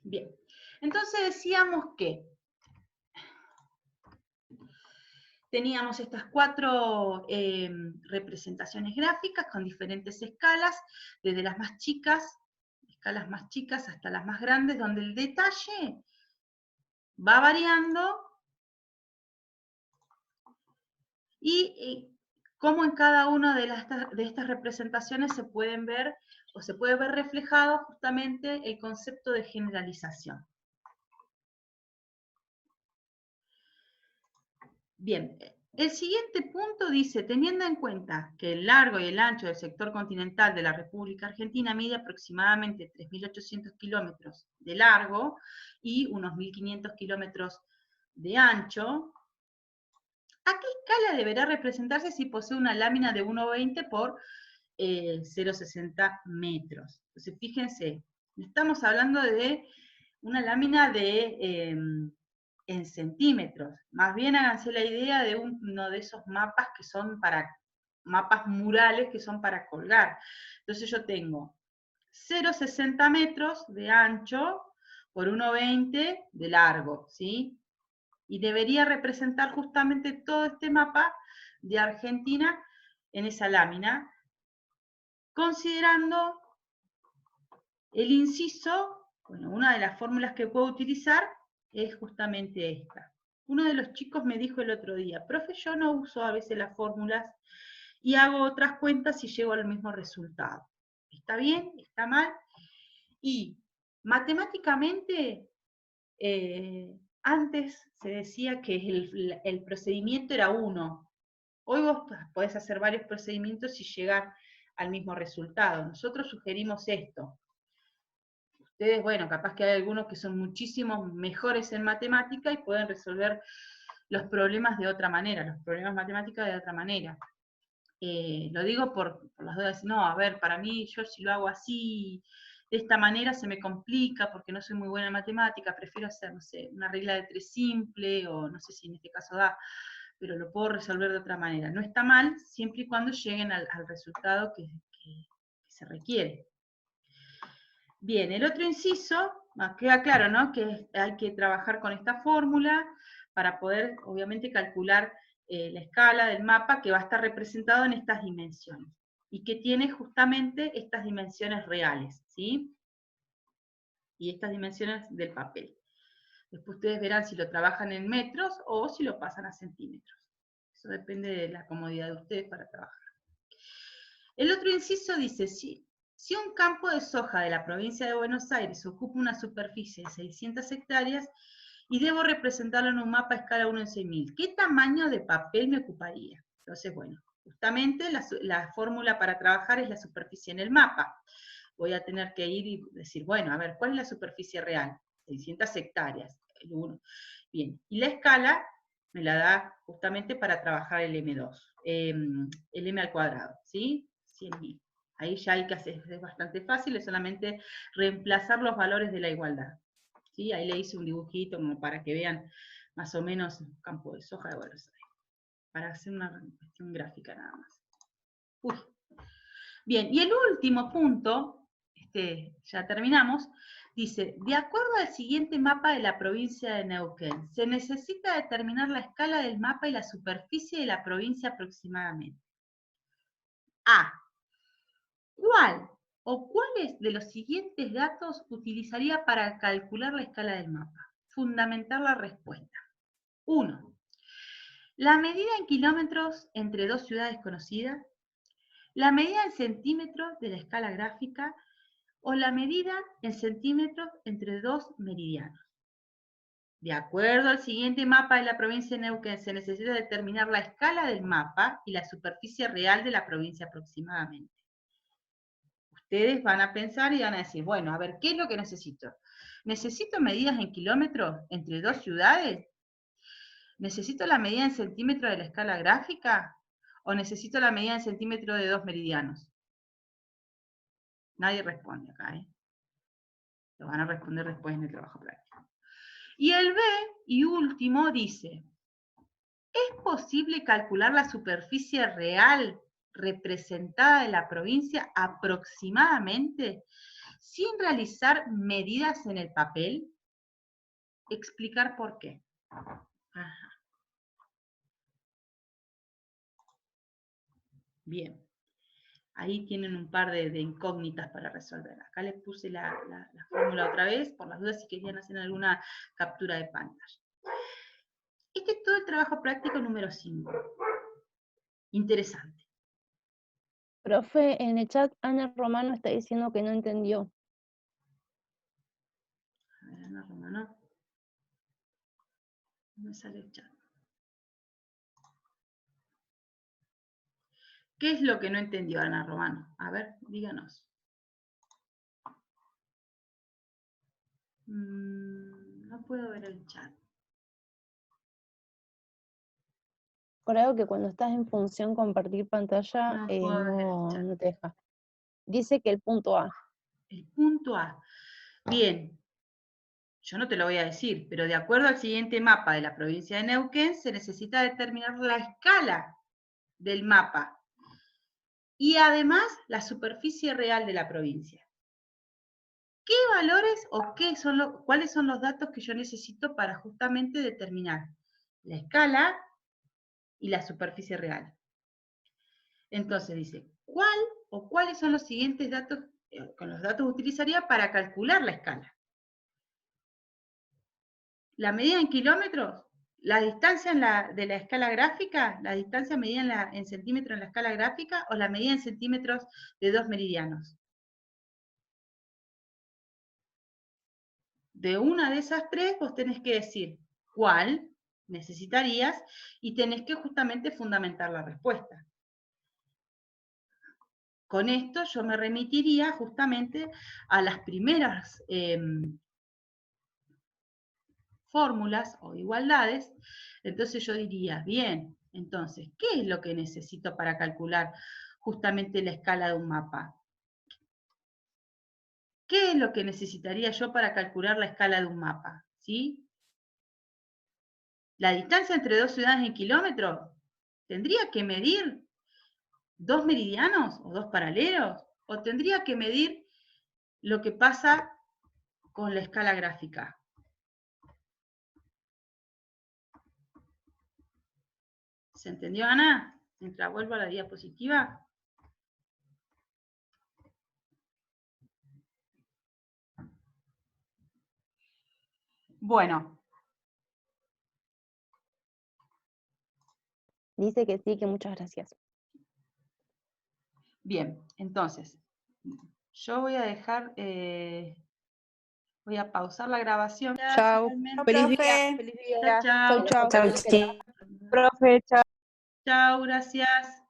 Bien, entonces decíamos que teníamos estas 4 representaciones gráficas con diferentes escalas, desde las más chicas, escalas más chicas hasta las más grandes, donde el detalle va variando y cómo en cada una de estas representaciones se pueden ver o se puede ver reflejado justamente el concepto de generalización. Bien, el siguiente punto dice, teniendo en cuenta que el largo y el ancho del sector continental de la República Argentina mide aproximadamente 3.800 kilómetros de largo y unos 1.500 kilómetros de ancho, ¿a qué escala deberá representarse si posee una lámina de 1,20 por 0,60 metros? Entonces, fíjense, estamos hablando de una lámina de en centímetros. Más bien háganse la idea de uno de esos mapas que son mapas murales que son para colgar. Entonces yo tengo 0,60 metros de ancho por 1,20 de largo, ¿sí? Y debería representar justamente todo este mapa de Argentina en esa lámina, considerando el inciso, bueno, una de las fórmulas que puedo utilizar es justamente esta. Uno de los chicos me dijo el otro día, profe, yo no uso a veces las fórmulas y hago otras cuentas y llego al mismo resultado. ¿Está bien? ¿Está mal? Y matemáticamente, antes se decía que el procedimiento era uno. Hoy vos podés hacer varios procedimientos y llegar al mismo resultado. Nosotros sugerimos esto. Ustedes, bueno, capaz que hay algunos que son muchísimo mejores en matemática y pueden resolver los problemas de otra manera, los problemas matemáticos de otra manera. Lo digo por las dudas, no, a ver, para mí, yo si lo hago así, de esta manera se me complica porque no soy muy buena en matemática, prefiero hacer, no sé, una regla de 3 simple, o no sé si en este caso da, pero lo puedo resolver de otra manera. No está mal, siempre y cuando lleguen al resultado que se requiere. Bien, el otro inciso, queda claro, ¿no? Que hay que trabajar con esta fórmula para poder, obviamente, calcular la escala del mapa que va a estar representado en estas dimensiones y que tiene justamente estas dimensiones reales, ¿sí? Y estas dimensiones del papel. Después ustedes verán si lo trabajan en metros o si lo pasan a centímetros. Eso depende de la comodidad de ustedes para trabajar. El otro inciso dice, si un campo de soja de la provincia de Buenos Aires ocupa una superficie de 600 hectáreas y debo representarlo en un mapa a escala 1 en 6.000, ¿qué tamaño de papel me ocuparía? Entonces, bueno, justamente la fórmula para trabajar es la superficie en el mapa. Voy a tener que ir y decir, bueno, a ver, ¿cuál es la superficie real? 600 hectáreas. Bien, y la escala me la da justamente para trabajar el M2, el M al cuadrado, ¿sí? 100.000. Ahí ya hay que hacer, es bastante fácil, es solamente reemplazar los valores de la igualdad. ¿Sí? Ahí le hice un dibujito como para que vean más o menos el campo de soja de Buenos Aires, para hacer una cuestión gráfica nada más. Uy. Bien, y el último punto, ya terminamos, dice, de acuerdo al siguiente mapa de la provincia de Neuquén, se necesita determinar la escala del mapa y la superficie de la provincia aproximadamente. A. ¿Cuál o cuáles de los siguientes datos utilizaría para calcular la escala del mapa? Fundamentar la respuesta. 1. La medida en kilómetros entre dos ciudades conocidas, la medida en centímetros de la escala gráfica o la medida en centímetros entre dos meridianos. De acuerdo al siguiente mapa de la provincia de Neuquén, se necesita determinar la escala del mapa y la superficie real de la provincia aproximadamente. Ustedes van a pensar y van a decir, bueno, a ver, ¿qué es lo que necesito? ¿Necesito medidas en kilómetros entre dos ciudades? ¿Necesito la medida en centímetros de la escala gráfica? ¿O necesito la medida en centímetros de dos meridianos? Nadie responde acá, ¿eh? Lo van a responder después en el trabajo práctico. Y el B, y último, dice, ¿es posible calcular la superficie real representada de la provincia aproximadamente sin realizar medidas en el papel, explicar por qué. Ajá. Bien. Ahí tienen un par de incógnitas para resolver. Acá les puse la fórmula otra vez, por las dudas si querían hacer alguna captura de pantalla. Este es todo el trabajo práctico número 5. Interesante. Profe, en el chat Ana Romano está diciendo que no entendió. A ver, Ana Romano. No me sale el chat. ¿Qué es lo que no entendió Ana Romano? A ver, díganos. No puedo ver el chat. Creo que cuando estás en función compartir pantalla No puedo ver el chat. no te deja. Dice que el punto A. El punto A. Bien. Yo no te lo voy a decir, pero de acuerdo al siguiente mapa de la provincia de Neuquén, se necesita determinar la escala del mapa y además la superficie real de la provincia. ¿Qué valores o cuáles son los datos que yo necesito para justamente determinar la escala y la superficie real? Entonces dice, ¿cuál o cuáles son los siguientes datos, con los datos utilizaría para calcular la escala? La medida en kilómetros, la distancia de la escala gráfica, la distancia medida en centímetros en la escala gráfica o la medida en centímetros de 2 meridianos. De una de esas tres vos tenés que decir cuál necesitarías y tenés que justamente fundamentar la respuesta. Con esto yo me remitiría justamente a las primeras fórmulas o igualdades. Entonces yo diría, bien, entonces, ¿qué es lo que necesito para calcular justamente la escala de un mapa? ¿Qué es lo que necesitaría yo para calcular la escala de un mapa? ¿Sí? La distancia entre dos ciudades en kilómetros, ¿tendría que medir 2 meridianos o 2 paralelos? ¿O tendría que medir lo que pasa con la escala gráfica? ¿Se entendió, Ana? Mientras vuelvo a la diapositiva. Bueno. Dice que sí, que muchas gracias. Bien, entonces, yo voy a dejar, voy a pausar la grabación. Chao. Feliz día. Feliz Chao, día. chao. Chau, chau. Chao, profe. Chao. Chao, gracias.